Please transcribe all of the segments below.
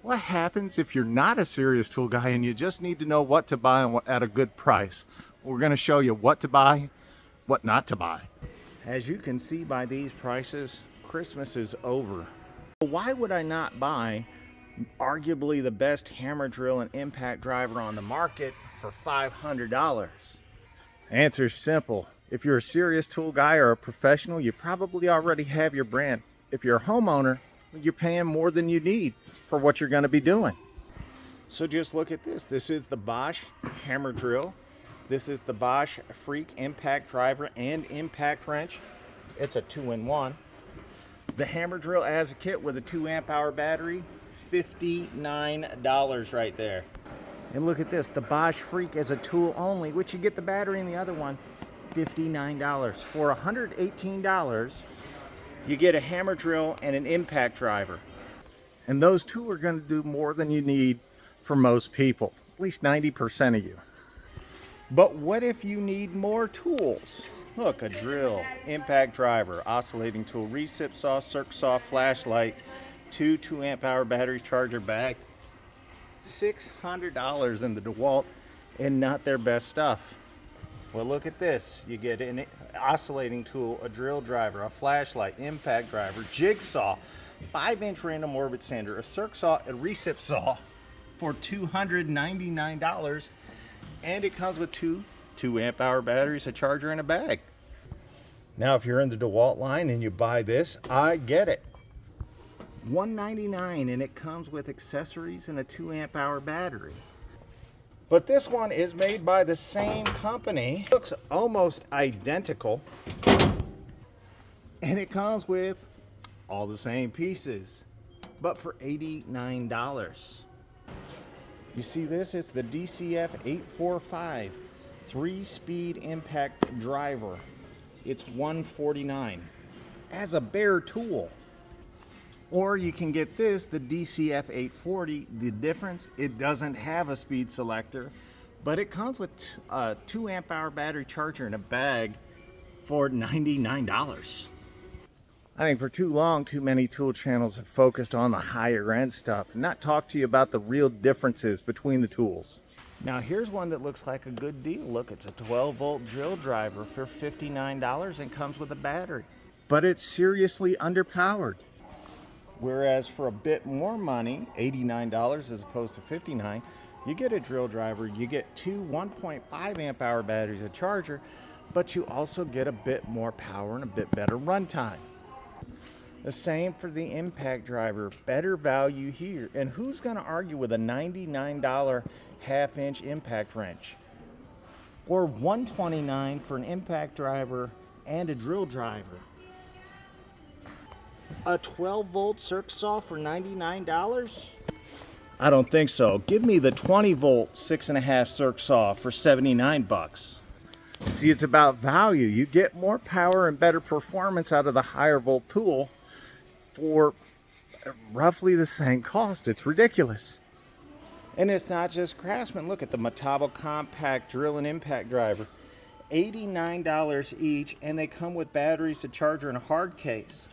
What happens if you're not a serious tool guy and you just need to know what to buy and at a good price? We're going to show you what to buy, what not to buy. As you can see by these prices, Christmas is over. Why would I not buy arguably the best hammer drill and impact driver on the market for $500? Answer's simple. If you're a serious tool guy or a professional, you probably already have your brand. If you're a homeowner, you're paying more than you need for what you're going to be doing. So just look at this. This is the Bosch hammer drill. This is the Bosch Freak impact driver and impact wrench. It's a 2-in-1. The hammer drill as a kit with a 2 amp hour battery, $59 right there. And look at this, the Bosch Freak as a tool only, which you get the battery in the other one, $59. For $118, you get a hammer drill and an impact driver. And those two are going to do more than you need for most people, at least 90% of you. But what if you need more tools? Look, a drill, impact driver, oscillating tool, recip saw, circ saw, flashlight, 2 amp hour battery charger bag. $600 in the Dewalt, and not their best stuff. Well, look at this. You get an oscillating tool, a drill driver, a flashlight, impact driver, jigsaw, 5-inch random orbit sander, a circ saw, a recip saw for $299, and it comes with two 2 amp hour batteries, a charger, and a bag. Now, if you're in the Dewalt line and you buy this, I get it. $199, and it comes with accessories and a 2 amp hour battery. But this one is made by the same company. Looks almost identical. And it comes with all the same pieces, but for $89. You see this? It's the DCF 845 3-speed impact driver. It's $149 as a bare tool. Or you can get this, the DCF 840. The difference, it doesn't have a speed selector, but it comes with a 2 amp hour battery charger and a bag for $99. I think for too long, too many tool channels have focused on the higher end stuff and not talked to you about the real differences between the tools. Now here's one that looks like a good deal. Look, it's a 12-volt drill driver for $59 and comes with a battery. But it's seriously underpowered. Whereas for a bit more money, $89 as opposed to $59, you get a drill driver, you get two 1.5 amp hour batteries, a charger, but you also get a bit more power and a bit better runtime. The same for the impact driver, better value here. And who's going to argue with a $99 half-inch impact wrench? Or $129 for an impact driver and a drill driver? A 12-volt circ saw for $99? I don't think so. Give me the 20-volt 6.5 circ saw for $79. See, it's about value. You get more power and better performance out of the higher volt tool for roughly the same cost. It's ridiculous. And it's not just Craftsman. Look at the Metabo compact drill and impact driver. $89 each, and they come with batteries, a charger, and a hard case.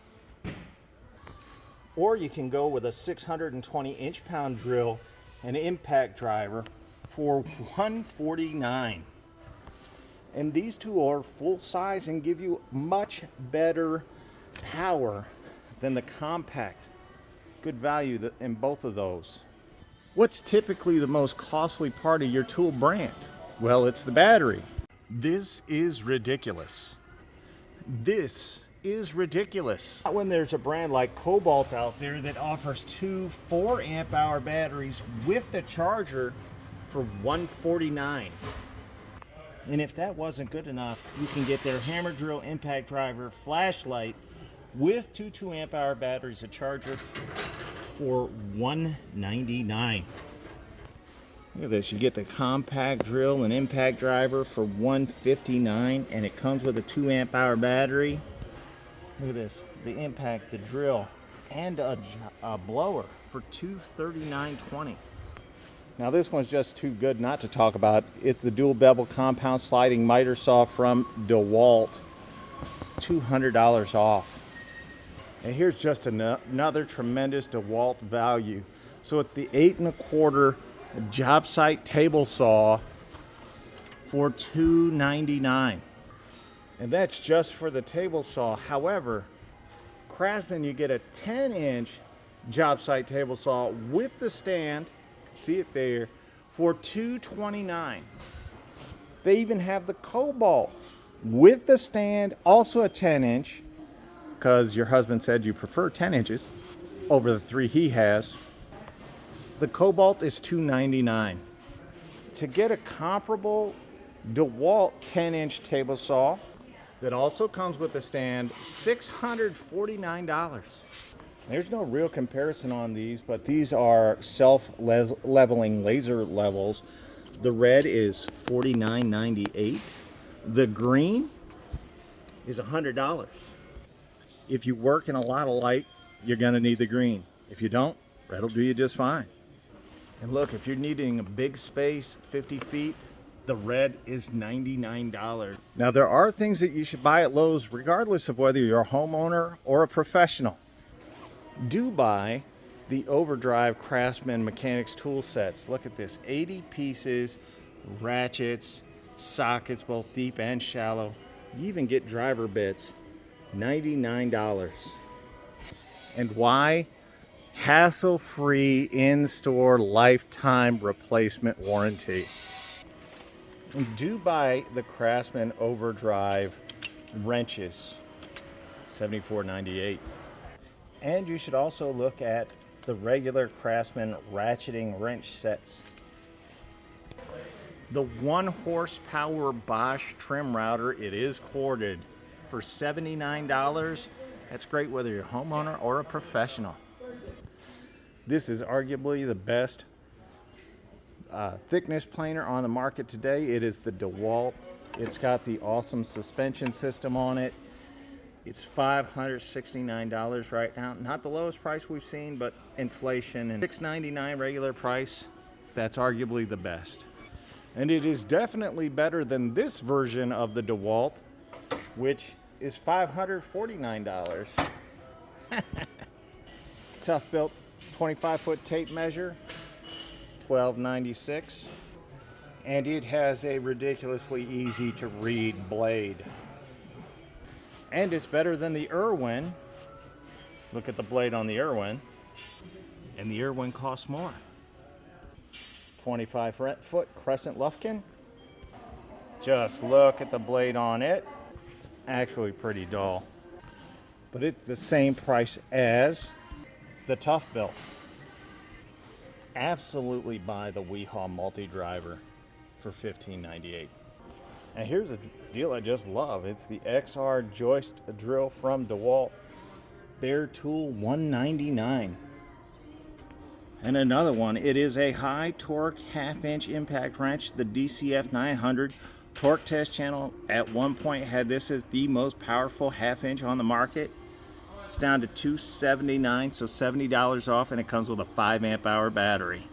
Or you can go with a 620 inch-pound drill and impact driver for $149. And these two are full size and give you much better power than the compact. Good value in both of those. What's typically the most costly part of your tool brand? Well, it's the battery. This is ridiculous. This is ridiculous. When there's a brand like Kobalt out there that offers two 4 amp hour batteries with the charger for $149. And if that wasn't good enough, you can get their hammer drill, impact driver, flashlight with two 2 amp hour batteries, a charger for $199. Look at this, you get the compact drill and impact driver for $159, and it comes with a 2 amp hour battery. Look at this, the impact, the drill, and a blower for $239.20. Now this one's just too good not to talk about. It's the dual bevel compound sliding miter saw from Dewalt, $200 off. And here's just another tremendous Dewalt value. So it's the 8 1/4 job site table saw for $2.99. And that's just for the table saw. However, Craftsman, you get a 10-inch job site table saw with the stand, see it there, for $2.29. They even have the Kobalt with the stand, also a 10-inch, because your husband said you prefer 10 inches over the 3 he has. The Kobalt is $2.99. To get a comparable Dewalt 10-inch table saw that also comes with a stand, $649. There's no real comparison on these, but these are self-leveling laser levels. The red is $49.98. The green is $100. If you work in a lot of light, you're going to need the green. If you don't, that'll do you just fine. And look, if you're needing a big space, 50 feet, the red is $99. Now, there are things that you should buy at Lowe's regardless of whether you're a homeowner or a professional. Do buy the Overdrive Craftsman mechanics tool sets. Look at this, 80 pieces, ratchets, sockets, both deep and shallow. You even get driver bits, $99. And why? Hassle-free in-store lifetime replacement warranty. Do buy the Craftsman Overdrive wrenches, $74.98. And you should also look at the regular Craftsman ratcheting wrench sets. The 1 horsepower Bosch trim router, it is corded, for $79. That's great whether you're a homeowner or a professional. This is arguably the best thickness planer on the market today. It is the Dewalt. It's got the awesome suspension system on it. It's $569 right now. Not the lowest price we've seen, but inflation, and $699 regular price. That's arguably the best. And it is definitely better than this version of the Dewalt, which is $549. Tough built 25-foot tape measure, $12.96. And it has a ridiculously easy to read blade. And it's better than the Irwin. Look at the blade on the Irwin. And the Irwin costs more. 25-foot crescent Lufkin. Just look at the blade on it. It's actually pretty dull. But it's the same price as the Tough Built. Absolutely buy the Weehaw multi-driver for $15.98. And here's a deal I just love. It's the XR joist drill from Dewalt. Bare tool, $199. And another one, it is a high torque half-inch impact wrench, the DCF 900. Torque test channel at one point had this as the most powerful half-inch on the market. It's down to $279, so $70 off, and it comes with a 5 amp hour battery.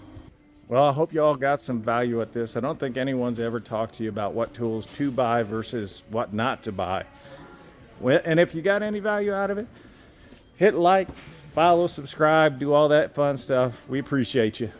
Well, I hope you all got some value at this. I don't think anyone's ever talked to you about what tools to buy versus what not to buy. And if you got any value out of it, hit like, follow, subscribe, do all that fun stuff. We appreciate you.